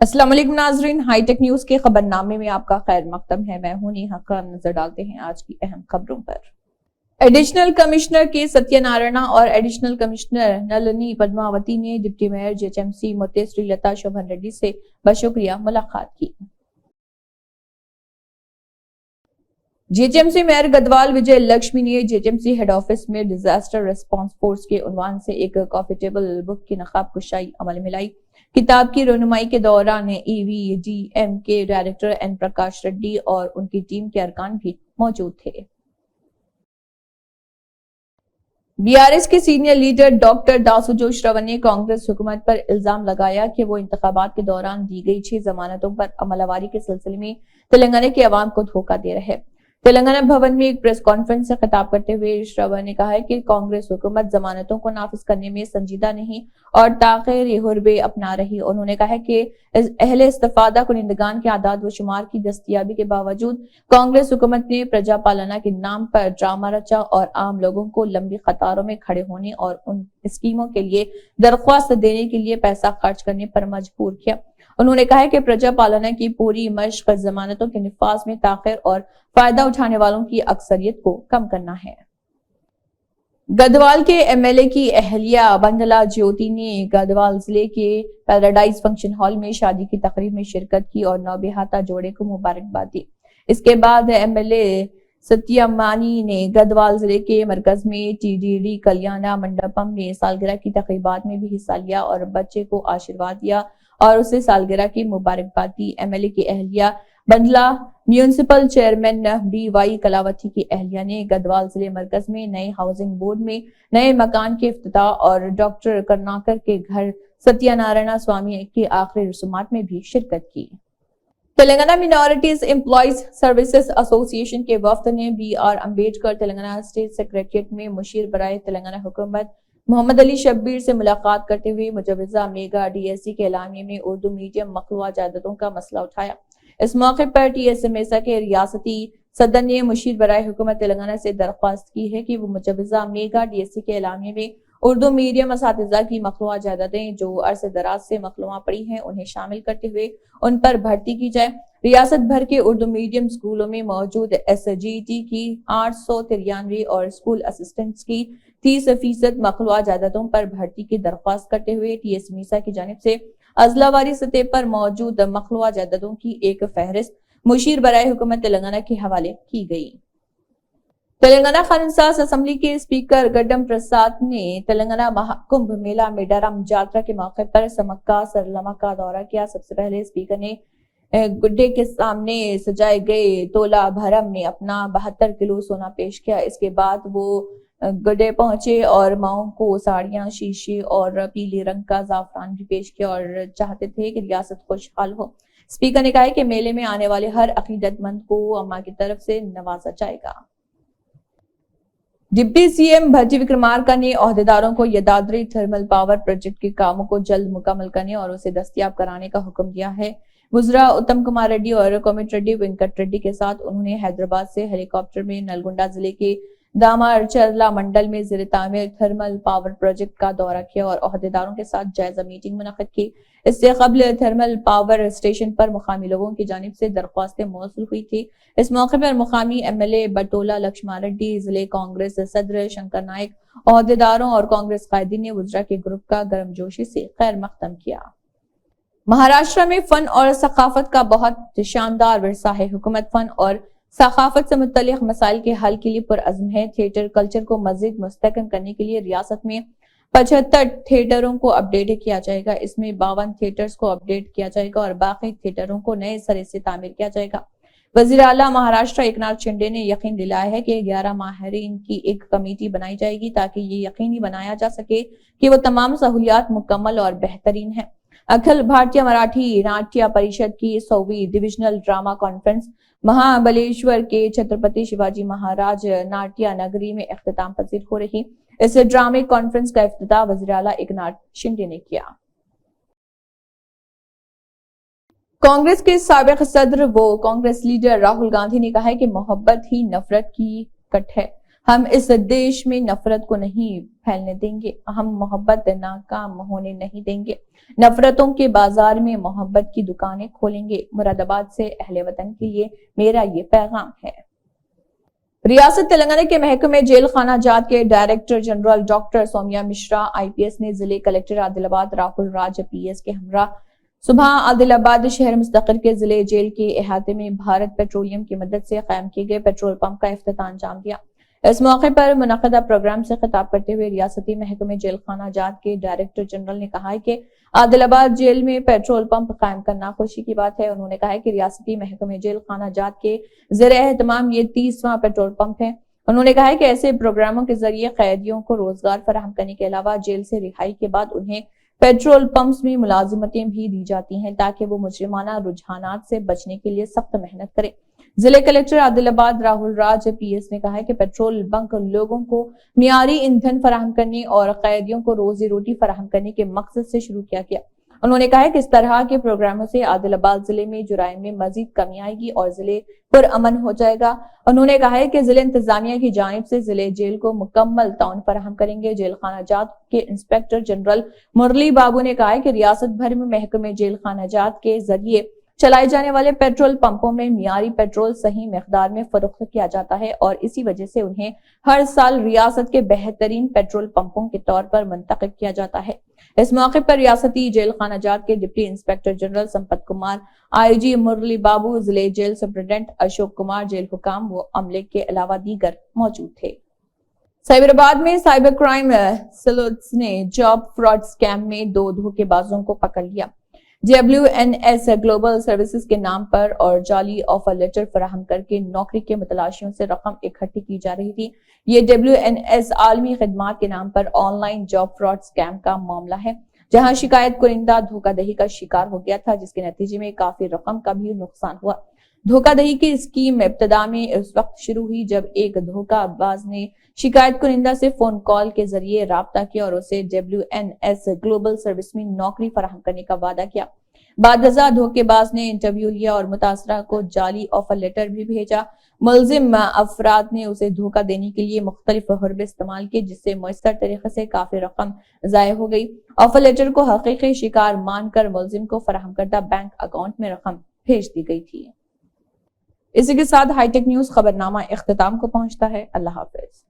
अस्सलाम वालेकुम नाजरीन, हाईटेक न्यूज के खबरनामे में आपका खैर मकदम है। मैं हूं नेहा खान। नजर डालते हैं आज की अहम खबरों पर। एडिशनल कमिश्नर के सत्यनारायण और एडिशनल कमिश्नर नलिनी पद्मावती ने डिप्टी मेयर जेएचएमसी मोते श्रीलता शोभन रेड्डी से बशुक्रिया मुलाकात की। जेएचएमसी मेयर गदवाल विजय लक्ष्मी ने जेएचएमसी हेड ऑफिस में डिजास्टर रिस्पांस फोर्स के उन्वान से एक कॉफी टेबल बुक की नकाब कुशाई अमल में लाई। किताब की रोनुमाई के दौरान ईवीडीएम के डायरेक्टर एन प्रकाश रेड्डी और उनकी टीम के अरकान भी मौजूद थे। बीआरएस के सीनियर लीडर डॉक्टर दासुजो श्रवण ने कांग्रेस हुकूमत पर इल्जाम लगाया कि वो इंतखाबात के दौरान दी गई 6 जमानतों पर अमलवारी के सिलसिले में तेलंगाना के अवाम को धोखा दे रहे हैं। तेलंगाना भवन में एक प्रेस कॉन्फ्रेंस से खिताब करते हुए श्रवण ने कहा है कि कांग्रेस हुकूमत जमानतों को नाफिज करने में संजीदा नहीं और ताखिर हुर्बे अपना रही। उन्होंने कहा है कि अहले इस्तिफादा कुनिंदगान के आदाद व शुमार की दस्तियाबी के बावजूद कांग्रेस हुकूमत ने प्रजा पालना के नाम पर ड्रामा रचा और आम लोगों को लंबी कतारों में खड़े होने और उन स्कीमों के लिए दरख्वास्त देने के लिए पैसा खर्च करने पर मजबूर किया। उन्होंने कहा कि प्रजा पालना की पूरी मशक जमानतों के निफाज में ताखिर और फायदा उठाने वालों की अक्सरियत को कम करना है। गदवाल के एमएलए की अहलिया बंदला ज्योति ने गदवाल जिले के पैराडाइज फंक्शन हॉल में शादी की तकरीब में शिरकत की और नौबेहाता जोड़े को मुबारकबाद दी। इसके बाद एमएलए सत्यमानी ने गदवाल जिले के मरकज में टीडीडी कल्याणा मंडपम में सालगिरह की तकरीबात में भी हिस्सा लिया और बच्चे को आशीर्वाद दिया और उसे सालगिरह की मुबारकबाद दी। एमएलए की अहलिया बंडला म्यूनिसिपल चेयरमैन बीवाई कलावती की अहलिया ने गदवाल जिले मरकज में नए हाउसिंग बोर्ड में नए मकान के इफ्तिताह और डॉक्टर करनाकर के घर सत्यनारायण स्वामी की आखिरी रसूमात में भी शिरकत की। Telangana minorities employees services association के वफ्द ने B R. Ambedkar Telangana state secretariat में मुशीर बराए तेलंगाना हुकूमत मोहम्मद अली शब्बीर से मुलाकात करते हुए मुजवजा मेगा डीएससी के एलामिये में उर्दू मीडियम मखलूआ जायदादों का मसला उठाया। इस मौके पर टीएसएमएसा के रियासती सदर ने मुशीर बराए हुकूमत तेलंगाना से दरख्वास्त की है कि वो मुजवजा मेगा डीएससी के एलामिये में उर्दू मीडियम असातिज़ा की मखलूआ जायदादें जो अरसे दराज से मखलूआ पड़ी हैं उन्हें शामिल करते हुए उन पर भर्ती की जाए। रियासत भर के उर्दू मीडियम स्कूलों में मौजूद एसजीटी की 893 और स्कूल असिस्टेंट्स की 30% मखलूआ जायदादों पर भर्ती की दरख्वास्त करते हुए टीएसएमएसा की जानिब से अजलावारी सतह पर मौजूद मखलूआ जायदादों की एक फहरिस्त मुशीर बराए हुकूमत तेलंगाना के हवाले की गई। तेलंगाना खानसास असेंबली के स्पीकर गड्डम प्रसाद ने तेलंगाना महाकुंभ मेला मेडारम जात्रा के मौके पर समक्का सरलमा का दौरा किया। सबसे पहले स्पीकर ने गुड्डे के सामने सजाए गए तोला भरम में अपना 72 किलो सोना पेश किया। इसके बाद वो गुड्डे पहुंचे और माओ को साड़ियां, शीशे और पीले रंग का जाफरान भी पेश किया और चाहते थे कि रियासत खुशहाल हो। स्पीकर ने कहा कि मेले में आने वाले हर अकीदतमंद को अम्मा की तरफ से नवाजा जाएगा। डिप्टी सीएम भट्टी विक्रमार्का ने ओहदेदारों को यदाद्री थर्मल पावर प्रोजेक्ट के कामों को जल्द मुकम्मल करने और उसे दस्तयाब कराने का हुक्म दिया है। वुजरा उत्तम कुमार रेड्डी और कोमिट रेड्डी वेंकट रेड्डी के साथ उन्होंने हैदराबाद से हेलीकॉप्टर में नलगुंडा जिले के दामारचरला मंडल में ज़ेरे तामीर थर्मल पावर प्रोजेक्ट का दौरा किया और ओहदेदारों के साथ जायजा मीटिंग मुनक्किद की। इससे कबल थर्मल पावर स्टेशन पर मुकामी लोगों की जानिब से दरख्वास्तें मौसूल हुई थी। इस मौके पर मुकामी एमएलए बटोला लक्ष्मण रेड्डी, जिले कांग्रेस सदर शंकर नायक, ओहदेदारों और कांग्रेस कायदीन ने वुजरा के ग्रुप का गर्मजोशी से खैर मकदम किया। महाराष्ट्र में फन और सकाफत का बहुत शानदार विरसा है। हुकूमत फन और सकाफत से मुतल्लिक मसाइल के हल के लिए पुरअज़्म है। थिएटर कल्चर को मजीद मुस्तहकम करने के लिए रियासत में 75 थिएटरों को अपडेट किया जाएगा। इसमें 52 थिएटर्स को अपडेट किया जाएगा और बाकी थिएटरों को नए सिरे से तामीर किया जाएगा। वजीर आला महाराष्ट्र एकनाथ शिंदे ने यकीन दिलाया है कि 11 माहिरीन की एक कमेटी बनाई जाएगी ताकि ये यकीनी बनाया जा सके कि वो तमाम सहूलियात मुकम्मल और बेहतरीन है। अखिल भारतीय मराठी नाट्य परिषद की 100वीं डिविजनल ड्रामा कॉन्फ्रेंस महाबलेश्वर के छत्रपति शिवाजी महाराज नाट्य नगरी में इख्तिताम पजीर हो रही। इस ड्रामे कॉन्फ्रेंस का इफ्तिताह वज़ीर आला एकनाथ शिंदे ने किया। कांग्रेस के साबिक सदर व कांग्रेस लीडर राहुल गांधी ने कहा है कि मोहब्बत ही नफरत की कट है। ہم اس دیش میں نفرت کو نہیں پھیلنے دیں گے، ہم محبت ناکام ہونے نہیں دیں گے، نفرتوں کے بازار میں محبت کی دکانیں کھولیں گے۔ مراد آباد سے اہل وطن کے لیے میرا یہ پیغام ہے۔ ریاست تلنگانہ کے محکمہ جیل خانہ جات کے director general doctor Saumya Mishra IPS نے ضلع کلکٹر عادل آباد راہل راج PS کے ہمراہ صبح عادل آباد شہر مستقر کے ضلع جیل کے احاطے میں بھارت پیٹرولیم کی مدد سے قائم کیے گئے پیٹرول پمپ کا افتتاح انجام دیا۔ اس موقع پر منعقدہ پروگرام سے خطاب کرتے ہوئے ریاستی محکمہ جیل خانہ جات کے ڈائریکٹر جنرل نے کہا ہے کہ عادل آباد جیل میں پیٹرول پمپ قائم کرنا خوشی کی بات ہے۔ انہوں نے کہا ہے کہ ریاستی محکمہ جیل خانہ جات کے زیر اہتمام یہ 30واں پیٹرول پمپ ہے۔ انہوں نے کہا ہے کہ ایسے پروگراموں کے ذریعے قیدیوں کو روزگار فراہم کرنے کے علاوہ جیل سے رہائی کے بعد انہیں پیٹرول پمپس میں ملازمتیں بھی دی جاتی ہیں تاکہ وہ مجرمانہ رجحانات سے بچنے کے لیے سخت محنت کریں۔ ضلع کلکٹر عادل آباد راہل راج PS نے کہا ہے کہ پیٹرول بنک لوگوں کو معیاری ایندھن فراہم کرنے اور قیدیوں کو روزی روٹی فراہم کرنے کے مقصد سے شروع کیا گیا۔ انہوں نے کہا ہے کہ اس طرح کے پروگراموں سے عادل آباد ضلع میں جرائم میں مزید کمی آئے گی اور ضلع پرامن ہو جائے گا۔ انہوں نے کہا ہے کہ ضلع انتظامیہ کی جانب سے ضلع جیل کو مکمل تعاون فراہم کریں گے۔ جیل خانہ جات کے انسپکٹر جنرل مرلی بابو نے کہا ہے کہ ریاست بھر میں محکمہ جیل خانہ جات کے ذریعے چلائے جانے والے پیٹرول پمپوں میں معیاری پیٹرول صحیح مقدار میں فروخت کیا جاتا ہے اور اسی وجہ سے انہیں ہر سال ریاست کے بہترین پیٹرول پمپوں کے طور پر منتخب کیا جاتا ہے۔ اس موقع پر ریاستی جیل خانہ جات کے deputy inspector general Sampath Kumar, IG Murali Babu, ضلع jail superintendent Ashok Kumar, jail حکام و عملے کے علاوہ دیگر موجود تھے۔ سائبر آباد میں سائبر کرائم سیلز نے جاب فراڈ اسکیم میں 2 دھوکے بازوں کو پکڑ لیا۔ WNS گلوبل سروسز کے نام پر اور جعلی آفر لیٹر فراہم کر کے نوکری کے متلاشیوں سے رقم اکٹھی کی جا رہی تھی۔ یہ WNS عالمی خدمات کے نام پر online job fraud scheme کا معاملہ ہے، جہاں شکایت کنندہ دھوکہ دہی کا شکار ہو گیا تھا، جس کے نتیجے میں کافی رقم کا بھی نقصان ہوا۔ دھوکہ دہی کی اسکیم ابتدا میں اس وقت شروع ہوئی جب ایک دھوکہ باز نے شکایت کنندہ سے فون کال کے ذریعے رابطہ کیا اور اسے WNS گلوبل سروس میں نوکری فراہم کرنے کا وعدہ کیا۔ بعد ازاں دھوکے باز نے انٹرویو لیا اور متاثرہ کو جعلی آفر لیٹر بھی بھیجا۔ ملزم افراد نے اسے دھوکہ دینے کے لیے مختلف حربے استعمال کیے، جس سے مؤثر طریقے سے کافی رقم ضائع ہو گئی۔ آفر لیٹر کو حقیقی شکار مان کر ملزم کو فراہم کردہ بینک اکاؤنٹ میں رقم بھیج دی گئی تھی۔ اسی کے ساتھ ہائی ٹیک نیوز خبرنامہ اختتام کو پہنچتا ہے۔ اللہ حافظ۔